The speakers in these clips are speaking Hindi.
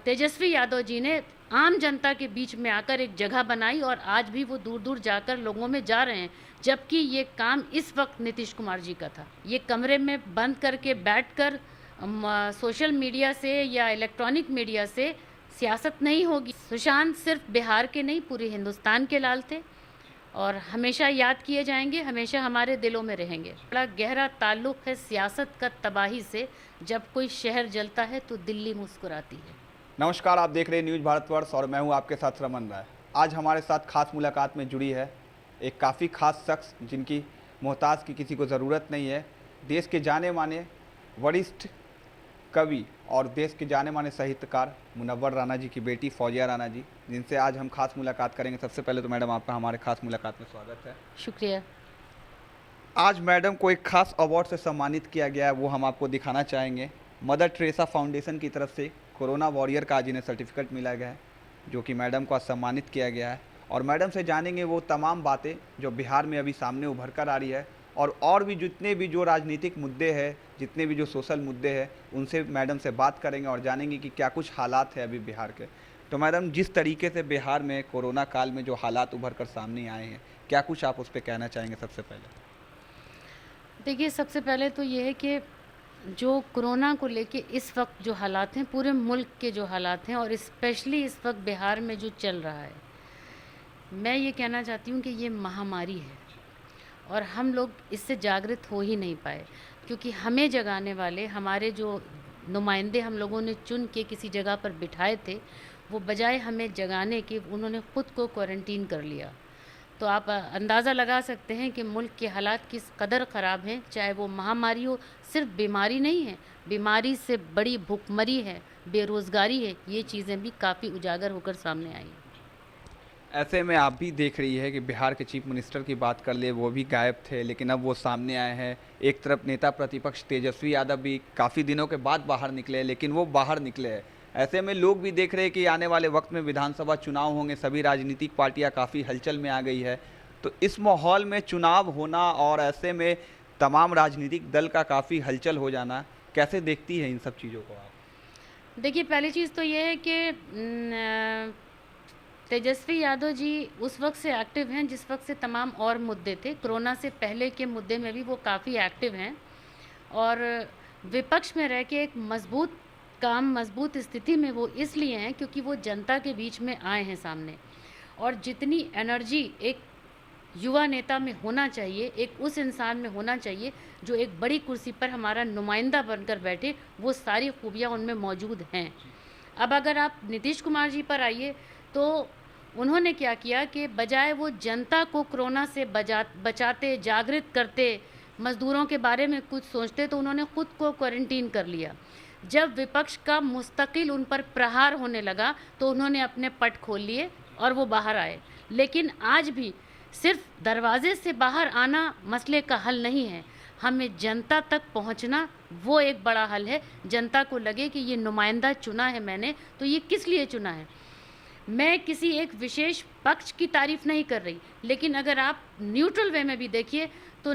तेजस्वी यादव जी ने आम जनता के बीच में आकर एक जगह बनाई और आज भी वो दूर दूर जाकर लोगों में जा रहे हैं, जबकि ये काम इस वक्त नीतीश कुमार जी का था। ये कमरे में बंद करके बैठकर सोशल मीडिया से या इलेक्ट्रॉनिक मीडिया से सियासत नहीं होगी। सुशांत सिर्फ बिहार के नहीं, पूरे हिंदुस्तान के लाल थे और हमेशा याद किए जाएंगे, हमेशा हमारे दिलों में रहेंगे। बड़ा गहरा ताल्लुक है सियासत का तबाही से। जब कोई शहर जलता है तो दिल्ली मुस्कुराती है। नमस्कार, आप देख रहे हैं न्यूज़ भारतवर्ष और मैं हूं आपके साथ रमन राय। आज हमारे साथ खास मुलाकात में जुड़ी है एक काफ़ी खास शख्स जिनकी मोहताज की किसी को ज़रूरत नहीं है। देश के जाने माने वरिष्ठ कवि और देश के जाने माने साहित्यकार मुनव्वर राणा जी की बेटी फौजिया राणा जी, जिनसे आज हम खास मुलाकात करेंगे। सबसे पहले तो मैडम आपका हमारे खास मुलाकात में स्वागत है। शुक्रिया। आज मैडम को एक खास अवार्ड से सम्मानित किया गया है, वो हम आपको दिखाना चाहेंगे। मदर टेरेसा फाउंडेशन की तरफ से कोरोना वॉरियर का आज इन्हें सर्टिफिकेट मिला गया है, जो कि मैडम को आज सम्मानित किया गया है। और मैडम से जानेंगे वो तमाम बातें जो बिहार में अभी सामने उभर कर आ रही है, और भी जितने भी जो राजनीतिक मुद्दे हैं, जितने भी जो सोशल मुद्दे हैं, उनसे मैडम से बात करेंगे और जानेंगे कि क्या कुछ हालात है अभी बिहार के। तो मैडम, जिस तरीके से बिहार में कोरोना काल में जो हालात उभर कर सामने आए हैं, क्या कुछ आप उस पर कहना चाहेंगे? सबसे पहले देखिए, सबसे पहले तो ये है कि जो कोरोना को लेके इस वक्त जो हालात हैं, पूरे मुल्क के जो हालात हैं और स्पेशली इस वक्त बिहार में जो चल रहा है, मैं ये कहना चाहती हूँ कि ये महामारी है और हम लोग इससे जागृत हो ही नहीं पाए, क्योंकि हमें जगाने वाले हमारे जो नुमाइंदे हम लोगों ने चुन के किसी जगह पर बिठाए थे, वो बजाय हमें जगाने के उन्होंने ख़ुद को क्वारंटीन कर लिया। तो आप अंदाज़ा लगा सकते हैं कि मुल्क के हालात किस कदर ख़राब हैं। चाहे वो महामारी हो, सिर्फ बीमारी नहीं है, बीमारी से बड़ी भुखमरी है, बेरोज़गारी है, ये चीज़ें भी काफ़ी उजागर होकर सामने आई। ऐसे में आप भी देख रही है कि बिहार के चीफ मिनिस्टर की बात कर ले, वो भी गायब थे, लेकिन अब वो सामने आए हैं। एक तरफ नेता प्रतिपक्ष तेजस्वी यादव भी काफ़ी दिनों के बाद बाहर निकले, लेकिन वो बाहर निकले हैं। ऐसे में लोग भी देख रहे हैं कि आने वाले वक्त में विधानसभा चुनाव होंगे, सभी राजनीतिक पार्टियां काफ़ी हलचल में आ गई है। तो इस माहौल में चुनाव होना और ऐसे में तमाम राजनीतिक दल का काफ़ी हलचल हो जाना, कैसे देखती है इन सब चीज़ों को आप? देखिए, पहली चीज़ तो ये है कि तेजस्वी यादव जी उस वक्त से एक्टिव हैं जिस वक्त से तमाम और मुद्दे थे। कोरोना से पहले के मुद्दे में भी वो काफ़ी एक्टिव हैं और विपक्ष में रह के एक मजबूत स्थिति में वो इसलिए हैं क्योंकि वो जनता के बीच में आए हैं सामने। और जितनी एनर्जी एक युवा नेता में होना चाहिए, एक उस इंसान में होना चाहिए जो एक बड़ी कुर्सी पर हमारा नुमाइंदा बनकर बैठे, वो सारी खूबियाँ उनमें मौजूद हैं। अब अगर आप नीतीश कुमार जी पर आइए, तो उन्होंने क्या किया कि बजाय वो जनता को कोरोना से बचाते, जागृत करते, मज़दूरों के बारे में कुछ सोचते, तो उन्होंने ख़ुद को क्वारंटीन कर लिया। जब विपक्ष का मुस्तकिल उन पर प्रहार होने लगा तो उन्होंने अपने पट खोल लिए और वो बाहर आए। लेकिन आज भी सिर्फ दरवाजे से बाहर आना मसले का हल नहीं है, हमें जनता तक पहुंचना वो एक बड़ा हल है। जनता को लगे कि ये नुमाइंदा चुना है मैंने, तो ये किस लिए चुना है। मैं किसी एक विशेष पक्ष की तारीफ़ नहीं कर रही, लेकिन अगर आप न्यूट्रल वे में भी देखिए तो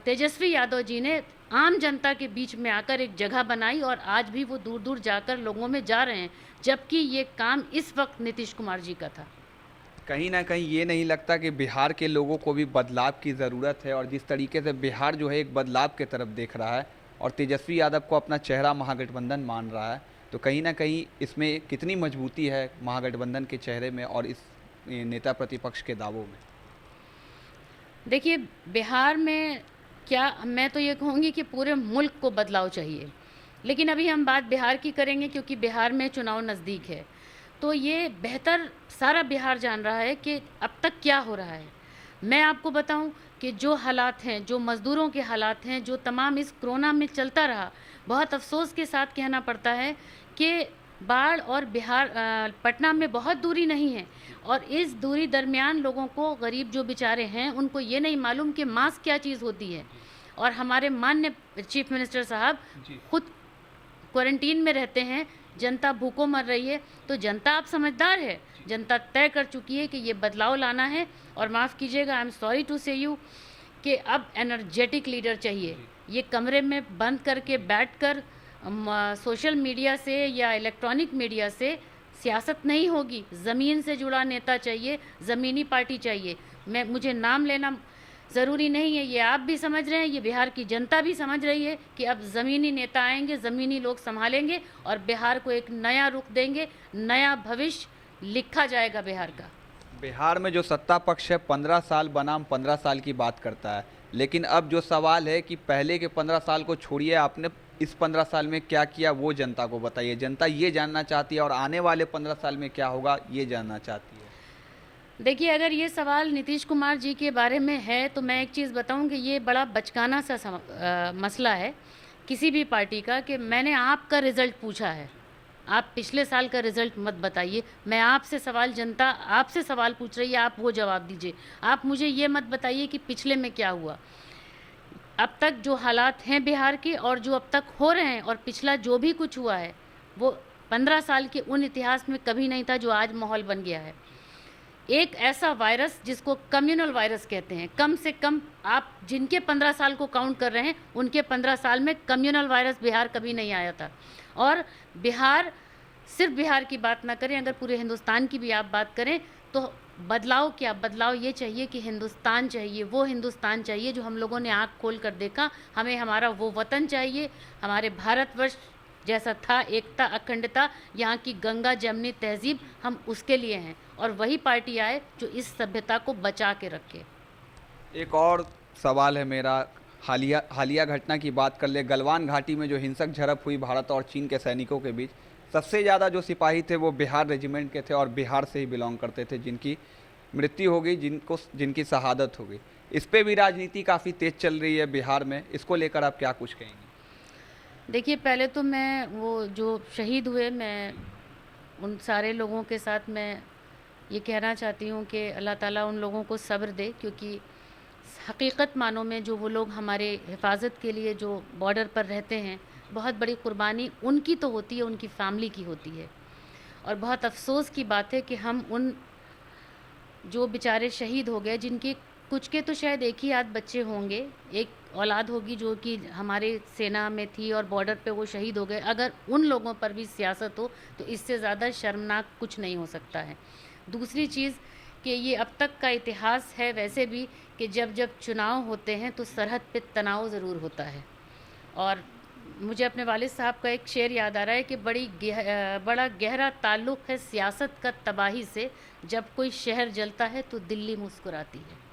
तेजस्वी यादव जी ने आम जनता के बीच में आकर एक जगह बनाई और आज भी वो दूर दूर जाकर लोगों में जा रहे हैं, जबकि ये काम इस वक्त नीतीश कुमार जी का था। कहीं ना कहीं ये नहीं लगता कि बिहार के लोगों को भी बदलाव की ज़रूरत है? और जिस तरीके से बिहार जो है एक बदलाव की तरफ देख रहा है और तेजस्वी यादव को अपना चेहरा महागठबंधन मान रहा है, तो कहीं ना कहीं इसमें कितनी मजबूती है महागठबंधन के चेहरे में और इस नेता प्रतिपक्ष के दावों में? देखिए, बिहार में क्या, मैं तो ये कहूँगी कि पूरे मुल्क को बदलाव चाहिए, लेकिन अभी हम बात बिहार की करेंगे क्योंकि बिहार में चुनाव नज़दीक है। तो ये बेहतर सारा बिहार जान रहा है कि अब तक क्या हो रहा है। मैं आपको बताऊं कि जो हालात हैं, जो मज़दूरों के हालात हैं, जो तमाम इस कोरोना में चलता रहा, बहुत अफसोस के साथ कहना पड़ता है कि बाढ़ और बिहार पटना में बहुत दूरी नहीं है और इस दूरी दरमियान लोगों को, गरीब जो बेचारे हैं, उनको ये नहीं मालूम कि मास्क क्या चीज़ होती है। और हमारे माननीय चीफ मिनिस्टर साहब खुद क्वारंटीन में रहते हैं, जनता भूखों मर रही है। तो जनता आप समझदार है, जनता तय कर चुकी है कि ये बदलाव लाना है। और माफ़ कीजिएगा, आई एम सॉरी टू से यू, कि अब एनर्जेटिक लीडर चाहिए। ये कमरे में बंद करके बैठकर सोशल मीडिया से या इलेक्ट्रॉनिक मीडिया से सियासत नहीं होगी। ज़मीन से जुड़ा नेता चाहिए, ज़मीनी पार्टी चाहिए। मुझे नाम लेना ज़रूरी नहीं है, ये आप भी समझ रहे हैं, ये बिहार की जनता भी समझ रही है कि अब ज़मीनी नेता आएंगे, ज़मीनी लोग संभालेंगे और बिहार को एक नया रुख देंगे, नया भविष्य लिखा जाएगा बिहार का। बिहार में जो सत्ता पक्ष है 15 साल बनाम 15 साल की बात करता है, लेकिन अब जो सवाल है कि पहले के 15 साल को छोड़िए, आपने इस 15 साल में क्या किया वो जनता को बताइए। जनता ये जानना चाहती है और आने वाले 15 साल में क्या होगा ये जानना चाहती है। देखिए, अगर ये सवाल नीतीश कुमार जी के बारे में है तो मैं एक चीज़ बताऊं कि ये बड़ा बचकाना सा मसला है किसी भी पार्टी का कि मैंने आपका रिज़ल्ट पूछा है, आप पिछले साल का रिज़ल्ट मत बताइए। मैं आपसे सवाल, जनता आपसे सवाल पूछ रही है, आप वो जवाब दीजिए। आप मुझे ये मत बताइए कि पिछले में क्या हुआ। अब तक जो हालात हैं बिहार के और जो अब तक हो रहे हैं और पिछला जो भी कुछ हुआ है वो 15 साल के उन इतिहास में कभी नहीं था जो आज माहौल बन गया है। एक ऐसा वायरस जिसको कम्युनल वायरस कहते हैं, कम से कम आप जिनके 15 साल को काउंट कर रहे हैं उनके 15 साल में कम्युनल वायरस बिहार कभी नहीं आया था। और बिहार, सिर्फ बिहार की बात ना करें, अगर पूरे हिंदुस्तान की भी आप बात करें तो बदलाव क्या, बदलाव ये चाहिए कि हिंदुस्तान चाहिए, वो हिंदुस्तान चाहिए जो हम लोगों ने आँख खोल कर देखा। हमें हमारा वो वतन चाहिए, हमारे भारतवर्ष जैसा था, एकता, अखंडता, यहाँ की गंगा जमनी तहजीब, हम उसके लिए हैं। और वही पार्टी आए जो इस सभ्यता को बचा के रखे। एक और सवाल है मेरा, हालिया घटना की बात कर ले। गलवान घाटी में जो हिंसक झड़प हुई भारत और चीन के सैनिकों के बीच, सबसे ज़्यादा जो सिपाही थे वो बिहार रेजिमेंट के थे और बिहार से ही बिलोंग करते थे, जिनकी मृत्यु हो गई, जिनकी शहादत हो गई। इस पे भी राजनीति काफ़ी तेज़ चल रही है बिहार में, इसको लेकर आप क्या कुछ कहेंगे? देखिए, पहले तो मैं वो जो शहीद हुए, मैं उन सारे लोगों के साथ मैं ये कहना चाहती हूँ कि अल्लाह ताला उन लोगों को सब्र दे, क्योंकि हकीकत मानों में जो वो लोग हमारे हिफाजत के लिए जो बॉर्डर पर रहते हैं, बहुत बड़ी कुर्बानी उनकी तो होती है, उनकी फैमिली की होती है। और बहुत अफसोस की बात है कि हम उन जो बेचारे शहीद हो गए, जिनके कुछ के तो शायद एक ही आध बच्चे होंगे, एक औलाद होगी जो कि हमारे सेना में थी और बॉर्डर पे वो शहीद हो गए, अगर उन लोगों पर भी सियासत हो तो इससे ज़्यादा शर्मनाक कुछ नहीं हो सकता है। दूसरी चीज़ कि ये अब तक का इतिहास है वैसे भी कि जब जब चुनाव होते हैं तो सरहद पे तनाव ज़रूर होता है। और मुझे अपने वालिद साहब का एक शेर याद आ रहा है कि बड़ा गहरा ताल्लुक़ है सियासत का तबाही से, जब कोई शहर जलता है तो दिल्ली मुस्कुराती है।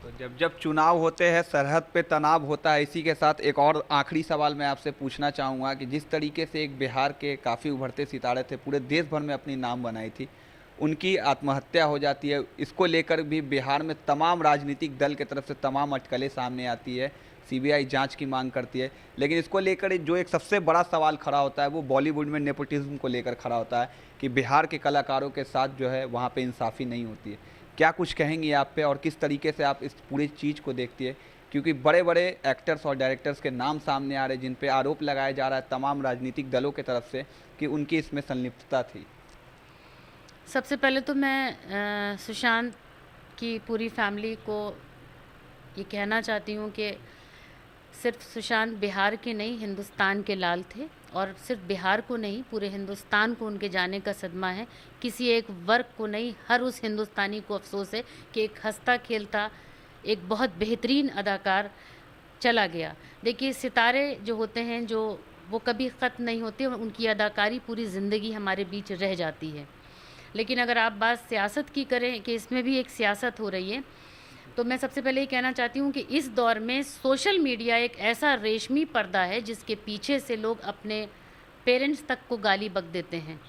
तो जब जब चुनाव होते हैं सरहद पे तनाव होता है। इसी के साथ एक और आखिरी सवाल मैं आपसे पूछना चाहूँगा कि जिस तरीके से एक बिहार के काफ़ी उभरते सितारे थे, पूरे देश भर में अपनी नाम बनाई थी, उनकी आत्महत्या हो जाती है, इसको लेकर भी बिहार में तमाम राजनीतिक दल की तरफ से तमाम अटकलें सामने आती है, सीबीआई जांच की मांग करती है। लेकिन इसको लेकर जो एक सबसे बड़ा सवाल खड़ा होता है वो बॉलीवुड में नेपोटिज्म को लेकर खड़ा होता है कि बिहार के कलाकारों के साथ जो है वहाँ पे इंसाफ़ी नहीं होती है। क्या कुछ कहेंगी आप पे और किस तरीके से आप इस पूरी चीज़ को देखती है? क्योंकि बड़े बड़े एक्टर्स और डायरेक्टर्स के नाम सामने आ रहे हैं जिन पे आरोप लगाया जा रहा है तमाम राजनीतिक दलों की तरफ से कि उनकी इसमें संलिप्तता थी। सबसे पहले तो मैं सुशांत की पूरी फैमिली को ये कहना चाहती हूँ कि सिर्फ सुशांत बिहार के नहीं, हिंदुस्तान के लाल थे। और सिर्फ बिहार को नहीं, पूरे हिंदुस्तान को उनके जाने का सदमा है। किसी एक वर्ग को नहीं, हर उस हिंदुस्तानी को अफसोस है कि एक हंसता खेलता, एक बहुत बेहतरीन अदाकार चला गया। देखिए, सितारे जो होते हैं जो वो कभी ख़त्म नहीं होते, उनकी अदाकारी पूरी ज़िंदगी हमारे बीच रह जाती है। लेकिन अगर आप बात सियासत की करें कि इसमें भी एक सियासत हो रही है, तो मैं सबसे पहले ये कहना चाहती हूँ कि इस दौर में सोशल मीडिया एक ऐसा रेशमी पर्दा है जिसके पीछे से लोग अपने पेरेंट्स तक को गाली बक देते हैं।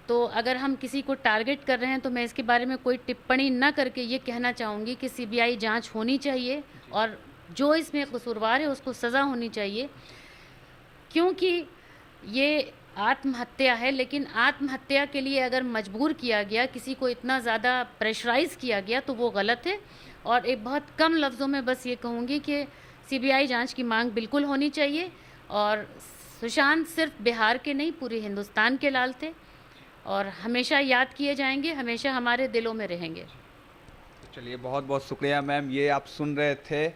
तो अगर हम किसी को टारगेट कर रहे हैं तो मैं इसके बारे में कोई टिप्पणी न करके ये कहना चाहूँगी कि सीबीआई जांच होनी चाहिए और जो इसमें कसूरवार है उसको सज़ा होनी चाहिए, क्योंकि ये आत्महत्या है। लेकिन आत्महत्या के लिए अगर मजबूर किया गया, किसी को इतना ज़्यादा प्रेशराइज़ किया गया तो वो गलत है। और एक बहुत कम लफ्ज़ों में बस ये कहूँगी कि सीबीआई जांच की मांग बिल्कुल होनी चाहिए। और सुशांत सिर्फ बिहार के नहीं, पूरे हिंदुस्तान के लाल थे और हमेशा याद किए जाएंगे, हमेशा हमारे दिलों में रहेंगे। चलिए, बहुत बहुत शुक्रिया मैम। ये आप सुन रहे थे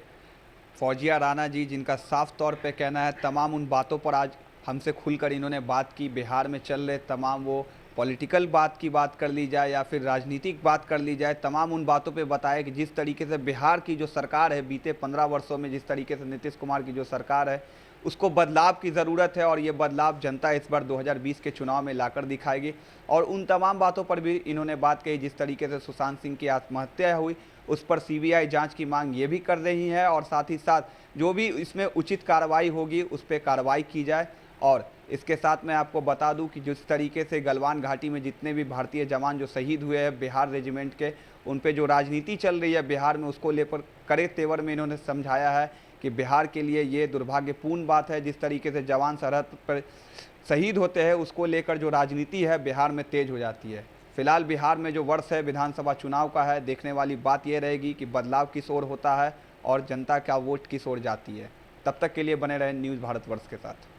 फौजिया राणा जी, जिनका साफ तौर पे कहना है तमाम उन बातों पर आज हमसे खुलकर इन्होंने बात की। बिहार में चल रहे तमाम वो पॉलिटिकल बात की बात कर ली जाए या फिर राजनीतिक बात कर ली जाए, तमाम उन बातों पे बताया कि जिस तरीके से बिहार की जो सरकार है बीते 15 वर्षों में, जिस तरीके से नीतीश कुमार की जो सरकार है उसको बदलाव की ज़रूरत है और ये बदलाव जनता इस बार 2020 के चुनाव में लाकर दिखाएगी। और उन तमाम बातों पर भी इन्होंने बात कही, जिस तरीके से सुशांत सिंह की आत्महत्या हुई उस पर सीबीआई जांच की मांग ये भी कर रही है और साथ ही साथ जो भी इसमें उचित कार्रवाई होगी उस पर कार्रवाई की जाए। और इसके साथ मैं आपको बता दूं कि जिस तरीके से गलवान घाटी में जितने भी भारतीय जवान जो शहीद हुए हैं बिहार रेजिमेंट के, उन पे जो राजनीति चल रही है बिहार में उसको लेकर कड़े तेवर में इन्होंने समझाया है कि बिहार के लिए ये दुर्भाग्यपूर्ण बात है। जिस तरीके से जवान सरहद पर शहीद होते हैं उसको लेकर जो राजनीति है बिहार में तेज हो जाती है। फिलहाल बिहार में जो वर्ष है विधानसभा चुनाव का है, देखने वाली बात यह रहेगी कि बदलाव किस ओर होता है और जनता का वोट किस ओर जाती है। तब तक के लिए बने रहें न्यूज़ भारतवर्ष के साथ।